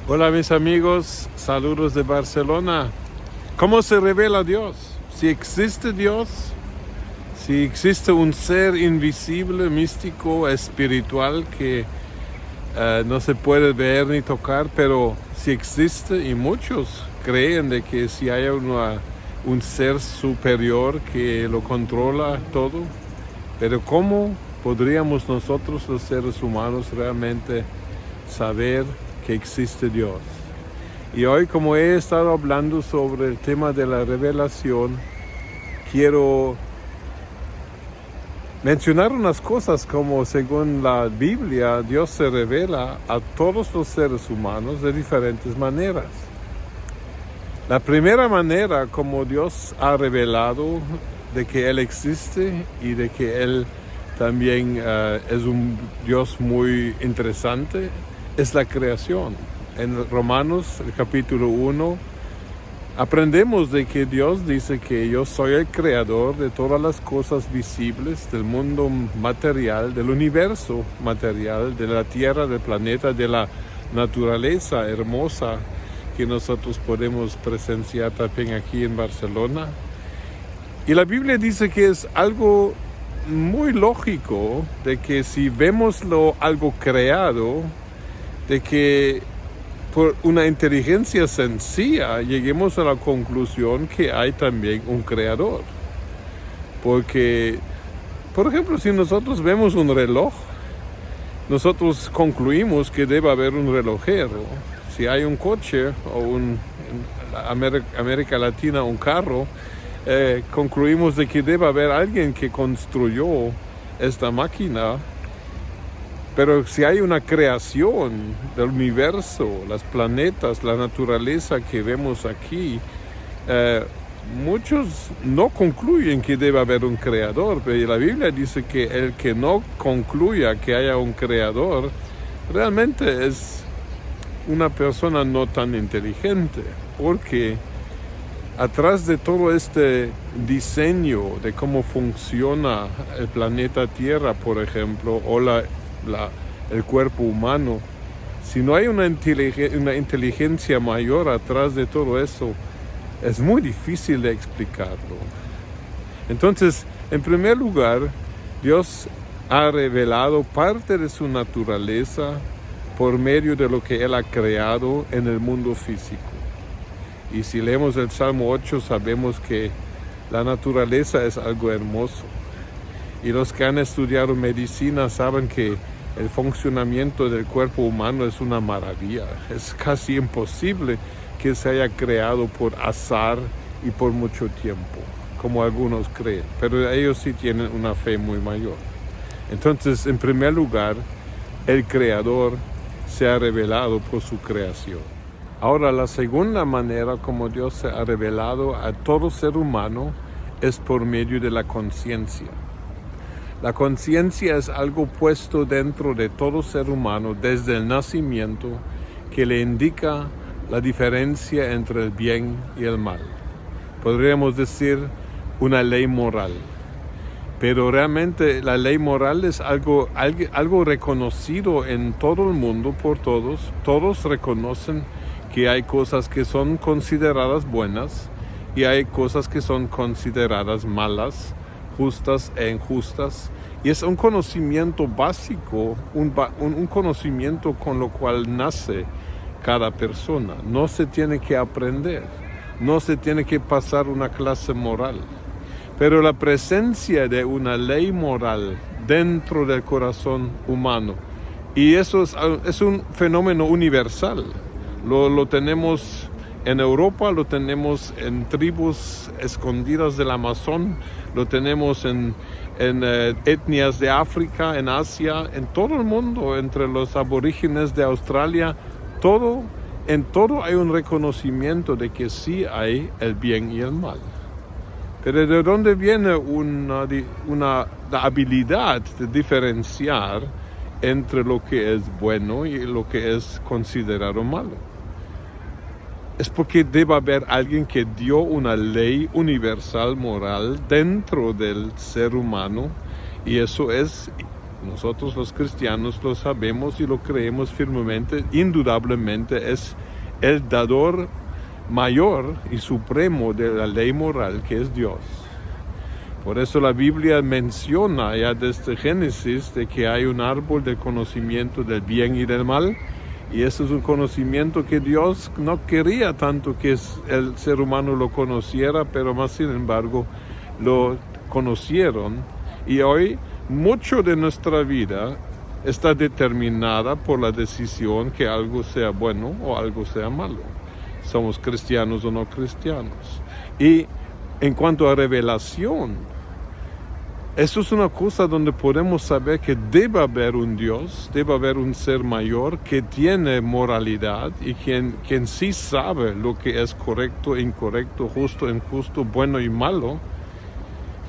Hola mis amigos, saludos de Barcelona. ¿Cómo se revela Dios? Si existe Dios, si existe un ser invisible, místico, espiritual que no se puede ver ni tocar, pero si existe y muchos creen de que si hay un ser superior que lo controla todo, pero ¿cómo podríamos nosotros los seres humanos realmente saber que existe Dios? Y hoy, como he estado hablando sobre el tema de la revelación, quiero mencionar unas cosas como según la Biblia, Dios se revela a todos los seres humanos de diferentes maneras. La primera manera como Dios ha revelado de que Él existe y de que Él también es un Dios muy interesante es la creación. En Romanos, el capítulo 1, aprendemos de que Dios dice que yo soy el creador de todas las cosas visibles, del mundo material, del universo material, de la tierra, del planeta, de la naturaleza hermosa que nosotros podemos presenciar también aquí en Barcelona. Y la Biblia dice que es algo muy lógico de que si vemos algo creado, de que por una inteligencia sencilla lleguemos a la conclusión que hay también un creador. Porque, por ejemplo, si nosotros vemos un reloj, nosotros concluimos que debe haber un relojero. Si hay un coche o en América Latina un carro, concluimos de que debe haber alguien que construyó esta máquina. Pero si hay una creación del universo, los planetas, la naturaleza que vemos aquí, muchos no concluyen que debe haber un creador, pero la Biblia dice que el que no concluya que haya un creador, realmente es una persona no tan inteligente, porque atrás de todo este diseño de cómo funciona el planeta Tierra, por ejemplo, o el cuerpo humano, si no hay una inteligencia mayor atrás de todo eso, es muy difícil de explicarlo. Entonces, en primer lugar, Dios ha revelado parte de su naturaleza por medio de lo que Él ha creado en el mundo físico. Y si leemos el Salmo 8, sabemos que la naturaleza es algo hermoso. Y los que han estudiado medicina saben que el funcionamiento del cuerpo humano es una maravilla. Es casi imposible que se haya creado por azar y por mucho tiempo, como algunos creen. Pero ellos sí tienen una fe muy mayor. Entonces, en primer lugar, el Creador se ha revelado por su creación. Ahora, la segunda manera como Dios se ha revelado a todo ser humano es por medio de la conciencia. La conciencia es algo puesto dentro de todo ser humano desde el nacimiento que le indica la diferencia entre el bien y el mal. Podríamos decir una ley moral. Pero realmente la ley moral es algo reconocido en todo el mundo por todos. Todos reconocen que hay cosas que son consideradas buenas y hay cosas que son consideradas malas, justas e injustas, y es un conocimiento básico, un conocimiento con lo cual nace cada persona. No se tiene que aprender, no se tiene que pasar una clase moral, pero la presencia de una ley moral dentro del corazón humano, y eso es un fenómeno universal, lo tenemos en Europa, lo tenemos en tribus escondidas del Amazon, lo tenemos en etnias de África, en Asia, en todo el mundo, entre los aborígenes de Australia, en todo hay un reconocimiento de que sí hay el bien y el mal. Pero ¿de dónde viene la habilidad de diferenciar entre lo que es bueno y lo que es considerado malo? Es porque debe haber alguien que dio una ley universal moral dentro del ser humano, y eso es nosotros los cristianos lo sabemos y lo creemos firmemente, indudablemente es el dador mayor y supremo de la ley moral, que es Dios. Por eso la Biblia menciona ya desde Génesis de que hay un árbol del conocimiento del bien y del mal, y eso es un conocimiento que Dios no quería tanto que el ser humano lo conociera, pero más sin embargo lo conocieron. Y hoy mucho de nuestra vida está determinada por la decisión que algo sea bueno o algo sea malo. Somos cristianos o no cristianos. Y en cuanto a revelación, eso es una cosa donde podemos saber que debe haber un Dios, debe haber un ser mayor que tiene moralidad y quien sí sabe lo que es correcto e incorrecto, justo e injusto, bueno y malo.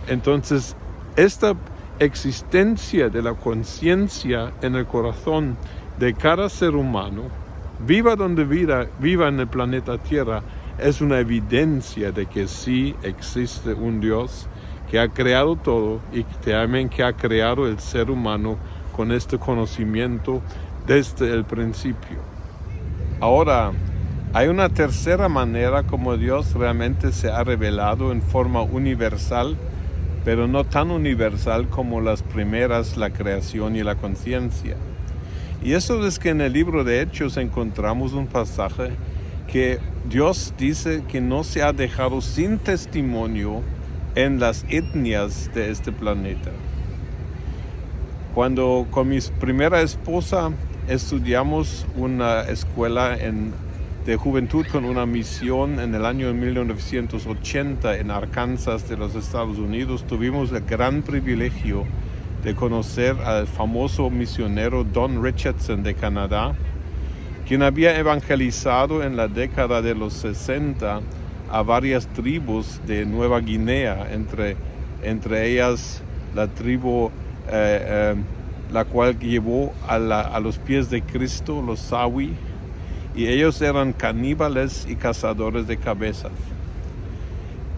Entonces, esta existencia de la conciencia en el corazón de cada ser humano, viva donde viva en el planeta Tierra, es una evidencia de que sí existe un Dios que ha creado todo y también que ha creado el ser humano con este conocimiento desde el principio. Ahora, hay una tercera manera como Dios realmente se ha revelado en forma universal, pero no tan universal como las primeras, la creación y la conciencia. Y eso es que en el libro de Hechos encontramos un pasaje que Dios dice que no se ha dejado sin testimonio en las etnias de este planeta. Cuando con mi primera esposa estudiamos una escuela de juventud con una misión en el año 1980 en Arkansas de los Estados Unidos, tuvimos el gran privilegio de conocer al famoso misionero Don Richardson de Canadá, quien había evangelizado en la década de los 60 a varias tribus de Nueva Guinea, entre ellas la tribu la cual llevó a los pies de Cristo, los Sawi, y ellos eran caníbales y cazadores de cabezas.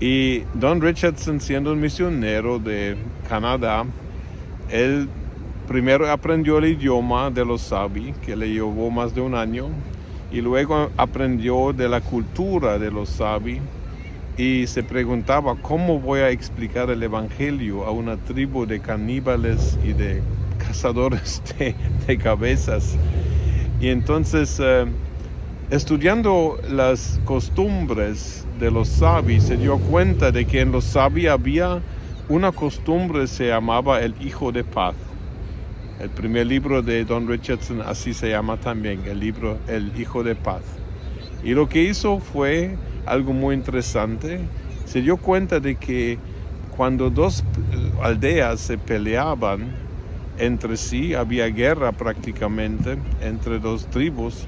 Y Don Richardson, siendo un misionero de Canadá, él primero aprendió el idioma de los Sawi, que le llevó más de un año, y luego aprendió de la cultura de los Sawi y se preguntaba cómo voy a explicar el evangelio a una tribu de caníbales y de cazadores de cabezas. Y entonces, estudiando las costumbres de los Sawi, se dio cuenta de que en los Sawi había una costumbre, se llamaba el Hijo de Paz. El primer libro de Don Richardson así se llama también, el libro El Hijo de Paz. Y lo que hizo fue algo muy interesante. Se dio cuenta de que cuando dos aldeas se peleaban entre sí, había guerra prácticamente entre dos tribus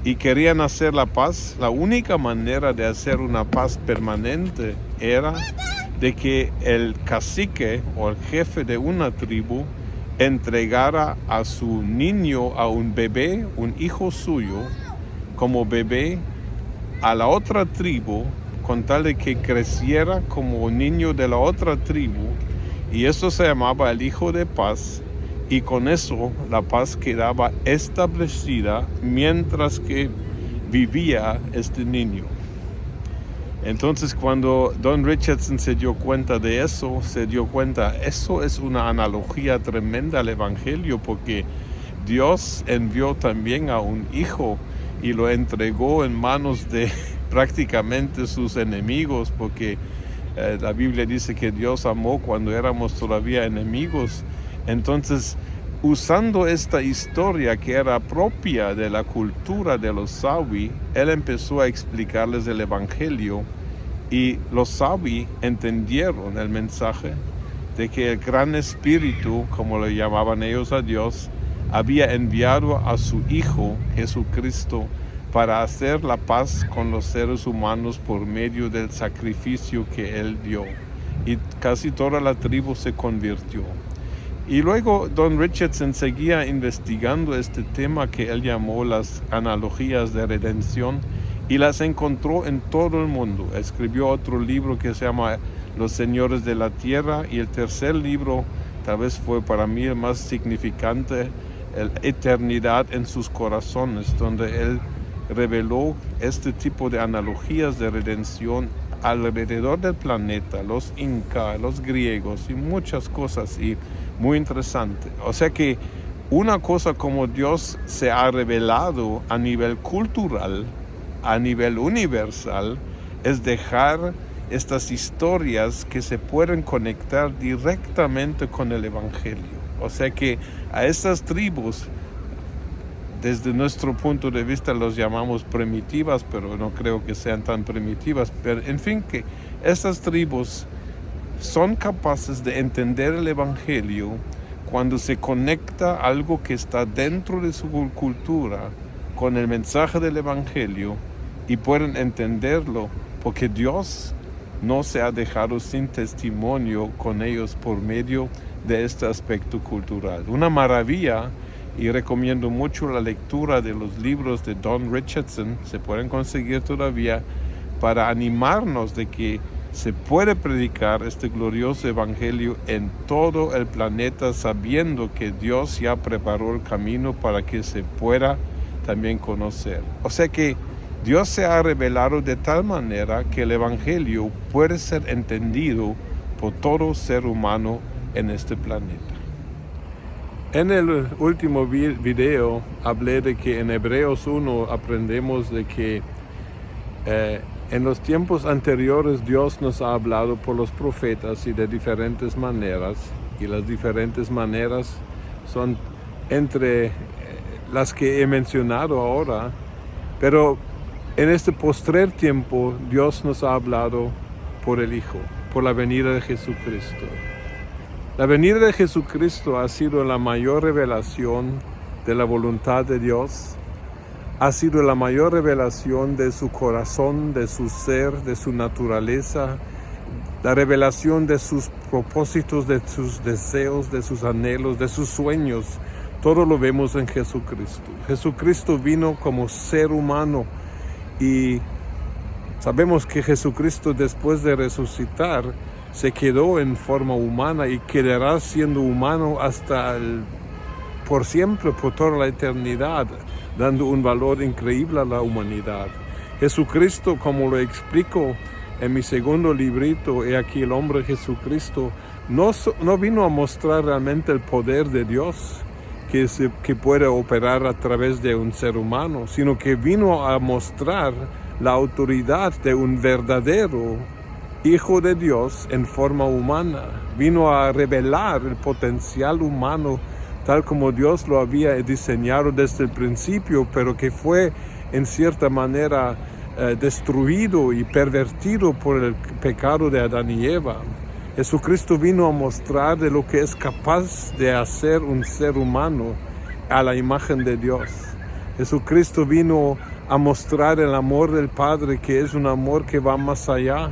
y querían hacer la paz. La única manera de hacer una paz permanente era de que el cacique o el jefe de una tribu entregara a su niño, a un bebé, un hijo suyo, como bebé a la otra tribu, con tal de que creciera como un niño de la otra tribu, y eso se llamaba el Hijo de Paz, y con eso la paz quedaba establecida mientras que vivía este niño. Entonces, cuando Don Richardson se dio cuenta de eso, eso es una analogía tremenda al Evangelio, porque Dios envió también a un hijo y lo entregó en manos de prácticamente sus enemigos, porque la Biblia dice que Dios amó cuando éramos todavía enemigos. Entonces, usando esta historia que era propia de la cultura de los Sawi, él empezó a explicarles el Evangelio, y los Sawi entendieron el mensaje de que el gran espíritu, como lo llamaban ellos a Dios, había enviado a su Hijo Jesucristo para hacer la paz con los seres humanos por medio del sacrificio que Él dio. Y casi toda la tribu se convirtió. Y luego Don Richardson seguía investigando este tema que él llamó las analogías de redención, y las encontró en todo el mundo. Escribió otro libro que se llama Los Señores de la Tierra, y el tercer libro tal vez fue para mí el más significante, la eternidad en sus corazones, donde él reveló este tipo de analogías de redención alrededor del planeta, los incas, los griegos y muchas cosas, y muy interesante. O sea que una cosa como Dios se ha revelado a nivel cultural, a nivel universal, es dejar estas historias que se pueden conectar directamente con el Evangelio. O sea que a estas tribus, desde nuestro punto de vista los llamamos primitivas, pero no creo que sean tan primitivas, pero en fin, que estas tribus son capaces de entender el Evangelio cuando se conecta algo que está dentro de su cultura con el mensaje del Evangelio, y pueden entenderlo porque Dios no se ha dejado sin testimonio con ellos por medio de este aspecto cultural. Una maravilla, y recomiendo mucho la lectura de los libros de Don Richardson, se pueden conseguir todavía, para animarnos de que se puede predicar este glorioso evangelio en todo el planeta, sabiendo que Dios ya preparó el camino para que se pueda también conocer. O sea que Dios se ha revelado de tal manera que el evangelio puede ser entendido por todo ser humano en este planeta. En el último video hablé de que en Hebreos 1 aprendemos de que en los tiempos anteriores Dios nos ha hablado por los profetas y de diferentes maneras, y las diferentes maneras son entre las que he mencionado ahora, pero en este postrer tiempo Dios nos ha hablado por el Hijo, por la venida de Jesucristo. La venida de Jesucristo ha sido la mayor revelación de la voluntad de Dios, ha sido la mayor revelación de su corazón, de su ser, de su naturaleza, la revelación de sus propósitos, de sus deseos, de sus anhelos, de sus sueños. Todo lo vemos en Jesucristo. Jesucristo vino como ser humano, y sabemos que Jesucristo, después de resucitar, se quedó en forma humana y quedará siendo humano por siempre, por toda la eternidad, dando un valor increíble a la humanidad. Jesucristo, como lo explico en mi segundo librito, He aquí el hombre Jesucristo, no vino a mostrar realmente el poder de Dios que puede operar a través de un ser humano, sino que vino a mostrar la autoridad de un verdadero Hijo de Dios en forma humana. Vino a revelar el potencial humano tal como Dios lo había diseñado desde el principio, pero que fue en cierta manera destruido y pervertido por el pecado de Adán y Eva. Jesucristo vino a mostrar de lo que es capaz de hacer un ser humano a la imagen de Dios. Jesucristo vino a mostrar el amor del Padre, que es un amor que va más allá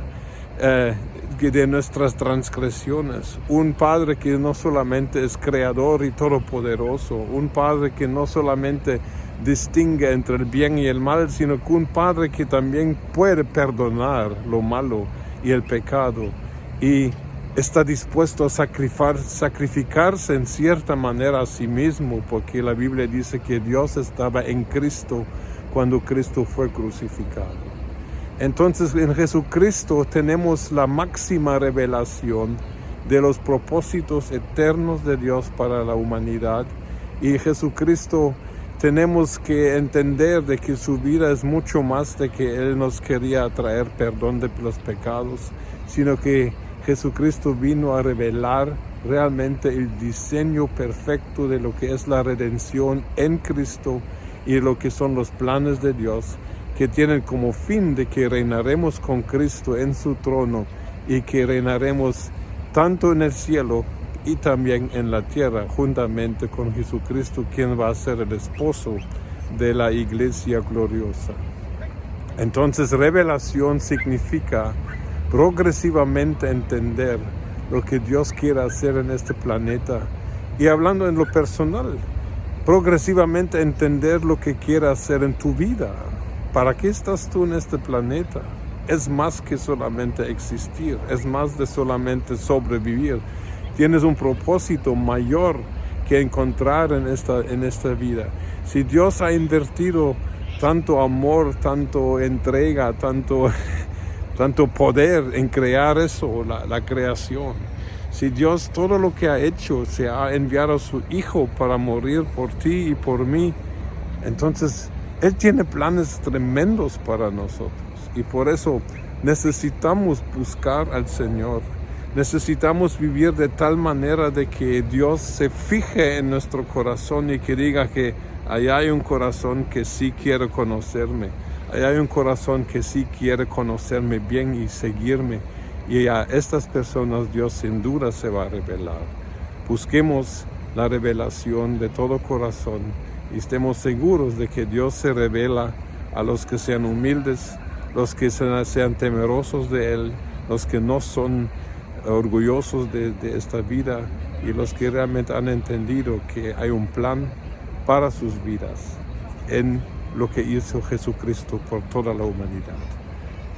de nuestras transgresiones. Un Padre que no solamente es creador y todopoderoso, un Padre que no solamente distingue entre el bien y el mal, sino que un Padre que también puede perdonar lo malo y el pecado, y está dispuesto a sacrificarse en cierta manera a sí mismo, porque la Biblia dice que Dios estaba en Cristo cuando Cristo fue crucificado. Entonces, en Jesucristo tenemos la máxima revelación de los propósitos eternos de Dios para la humanidad, y Jesucristo tenemos que entender de que su vida es mucho más de que Él nos quería traer perdón de los pecados, sino que Jesucristo vino a revelar realmente el diseño perfecto de lo que es la redención en Cristo y lo que son los planes de Dios, que tienen como fin de que reinaremos con Cristo en su trono, y que reinaremos tanto en el cielo y también en la tierra, juntamente con Jesucristo, quien va a ser el esposo de la iglesia gloriosa. Entonces, revelación significa progresivamente entender lo que Dios quiere hacer en este planeta, y hablando en lo personal, progresivamente entender lo que quiere hacer en tu vida. ¿Para qué estás tú en este planeta? Es más que solamente existir, es más de solamente sobrevivir. tienes un propósito mayor que encontrar en esta vida. Si Dios ha invertido tanto amor, tanto entrega, tanto poder en crear eso, la creación. Si Dios todo lo que ha hecho, se ha enviado a su Hijo para morir por ti y por mí, entonces Él tiene planes tremendos para nosotros. Y por eso necesitamos buscar al Señor. Necesitamos vivir de tal manera de que Dios se fije en nuestro corazón y que diga que allá hay un corazón que sí quiere conocerme. Allá hay un corazón que sí quiere conocerme bien y seguirme. Y a estas personas Dios sin duda se va a revelar. Busquemos la revelación de todo corazón y estemos seguros de que Dios se revela a los que sean humildes, los que sean temerosos de Él, los que no son orgullosos de esta vida y los que realmente han entendido que hay un plan para sus vidas en lo que hizo Jesucristo por toda la humanidad.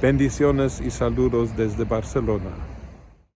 Bendiciones y saludos desde Barcelona.